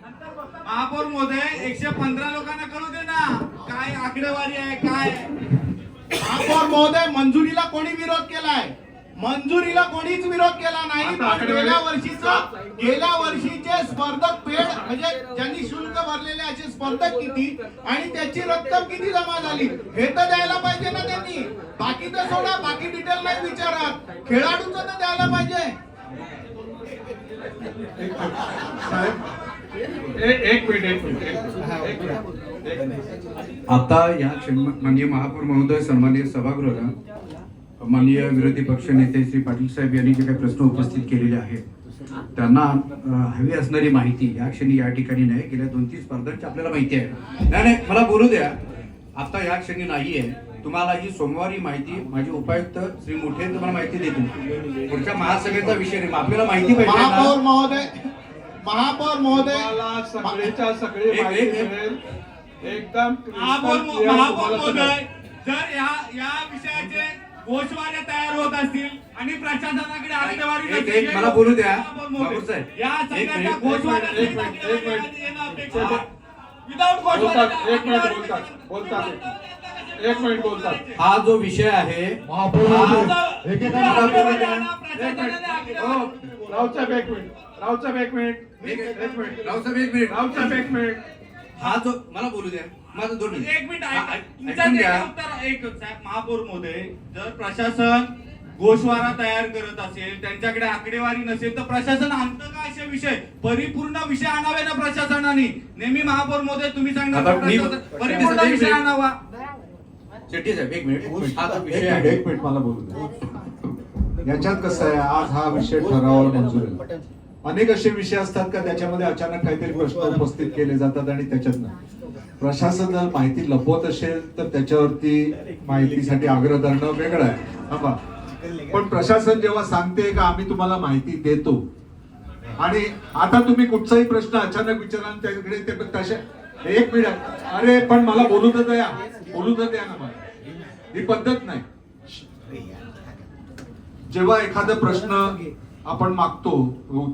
महापौर महोदय 115 लोकांना कळू दे ना, काय आकडेवारी आहे काय. महापौर महोदय, मंजुरीला कोणी विरोध केलाय? मंजुरीला कोणीच विरोध केला नाही. गेल्या वर्षीचे स्पर्धक पेड म्हणजे ज्यांनी शुल्क भरलेले असे स्पर्धक किती आणि त्याची रक्कम किती जमा झाली हे तर द्यायला पाहिजे ना त्यांनी. बाकी तर सोडा, बाकी डिटेल नाही विचारत, खेळाडूचं तर द्यायला पाहिजे. एक मिनिट. आता या माननीय महापौर महोदय, सन्माननीय सभागृह, माननीय विरोधी पक्ष नेते श्री पाटील साहेब यांनी जे काही प्रश्न उपस्थित केलेले आहेत त्यांना हवी असणारी माहिती या क्षणी या ठिकाणी नाही. गेल्या 2-3 स्पर्धांची आपल्याला माहिती आहे. नाही, मला बोलू द्या. आता या क्षणी नाहीये. तुम्हाला ही सोमवारी माहिती माझे उपायुक्त श्री मोठे तुम्हाला माहिती देतील. पुढच्या महासभेचा विषय नाही, आपल्याला माहिती पाहिजे. महापौर महोदय, महापौर महोदय, सगळेच्या सगळे माहिती मिळेल एकदम. महापौर महोदय, जर या विषयाचे गोषवाऱ्या तयार होत असतील आणि प्रशासनाकडे आकडेवारी नसेल, मला बोलू द्या. या सगळ्यांना गोषवाऱ्या एक मिनिट बोलतात. हा जो विषय आहे हा जो मला बोलू द्या. माझं 2 मिनिट. एक मिनिट महापौर महोदय, जर प्रशासन गोषवारा तयार करत असेल, त्यांच्याकडे आकडेवारी नसेल तर प्रशासन आणतं का असे विषय? परिपूर्ण विषय आणावे ना प्रशासनाने. नेहमी महापौर महोदय तुम्ही सांगणार परिपूर्ण विषय आणावा. शेट्टी साहेब, एक मिनिट. हा जो विषय एक आहे, मिनिट मला बोलू द्या. याच्यात कसं आहे, आज हा विषय ठरावाला मंजूर आहे. अनेक असे विषय असतात का त्याच्यामध्ये अचानक काहीतरी प्रश्न उपस्थित केले जातात आणि त्याच्यात प्रशासन जर माहिती लपवत असेल तर त्याच्यावरती माहितीसाठी आग्रह धरणं वेगळं आहे. पण प्रशासन जेव्हा सांगते का आम्ही तुम्हाला माहिती देतो आणि आता तुम्ही कुठचाही प्रश्न अचानक विचारा त्याकडे ते तसे. एक मिनिट, अरे पण मला बोलू तर द्या, बोलू तर द्या ना मला. ही पद्धत नाही. जेव्हा एखादा प्रश्न आपण मागतो,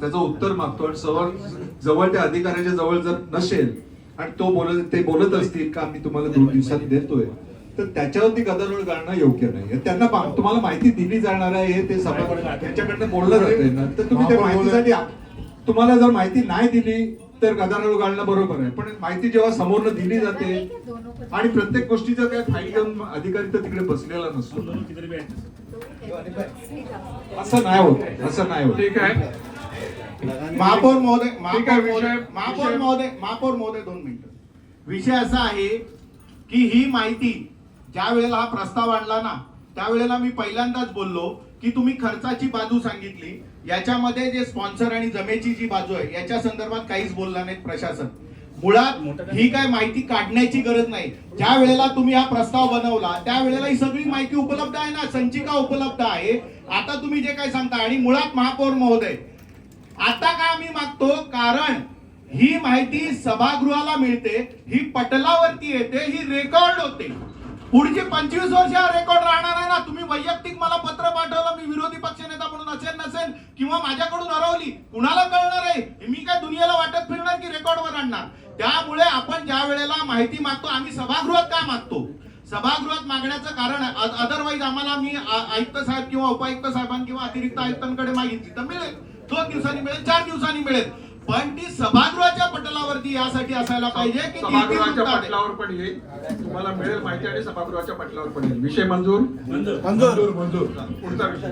त्याचं उत्तर मागतो आणि जवळ त्या अधिकाऱ्याच्या जवळ जर नसेल आणि ते बोलत असतील का आम्ही तुम्हाला 2 दिवसात देतोय, तर त्याच्यावरती गदारोळ घालणं योग्य नाही. त्यांना तुम्हाला माहिती दिली जाणार आहे ते त्यांच्याकडनं बोललं जातंय ना, तर तुम्ही त्या माहितीसाठी तुम्हाला जर माहिती नाही दिली तर गदारोळ घालणं बरोबर आहे. पण माहिती जेव्हा समोरनं दिली जाते आणि प्रत्येक गोष्टीचं काय फाईल घेऊन अधिकारी तर तिकडे बसलेला नसतो, असं नाही होत, असं नाही होत. ठीक आहे. महापौर महोदय, महापौर महोदय 2 मिनिटं. विषय असा आहे की ही माहिती ज्या वेळेला हा प्रस्ताव आणला ना त्यावेळेला मी पहिल्यांदाच बोललो की तुम्ही खर्चाची बाजू सांगितली, याच्यामध्ये जे स्पॉन्सर आणि जमेची जी बाजू आहे याच्या संदर्भात काहीच बोलला नाही प्रशासन. मुळात ही काय माहिती काढण्याची गरज नाही. ज्या वेळेला तुम्ही हा प्रस्ताव बनवला त्यावेळेला ही सगळी माहिती उपलब्ध आहे ना, संचिका उपलब्ध आहे. आता तुम्ही जे काय सांगता आणि मुळात महापौर महोदय आता का आम्ही मागतो, कारण ही माहिती सभागृहाला मिळते, ही पटलावरती येते, ही रेकॉर्ड होते. पुढची 25 वर्ष हा रेकॉर्ड राहणार आहे ना. तुम्ही वैयक्तिक मला पत्र पाठवलं, मी विरोधी पक्षनेता म्हणून असेल नसेल किंवा माझ्याकडून हरवली, कुणाला कळणार आहे? मी काय दुनियेला वाटत फिरणार की रेकॉर्डवर आणणार? त्यामुळे आपण ज्या वेळेला माहिती मागतो, आम्ही सभागृहात का मागतो? सभागृहात मागण्याचं कारण अदरवाईज आम्हाला मी आयुक्त साहेब किंवा उपायुक्त साहेबांना किंवा अतिरिक्त आयुक्तांकडे मागितली तर मिळेल, 2 दिवसांनी मिळेल, 4 दिवसांनी मिळेल. पण ती सभागृहाच्या पटलावरती यासाठी असायला पाहिजे की सभागृहाच्या पटलावर पण येईल, तुम्हाला मिळेल माहिती आणि सभागृहाच्या पटलावर पण येईल. विषय मंजूर. पुढचा विषय.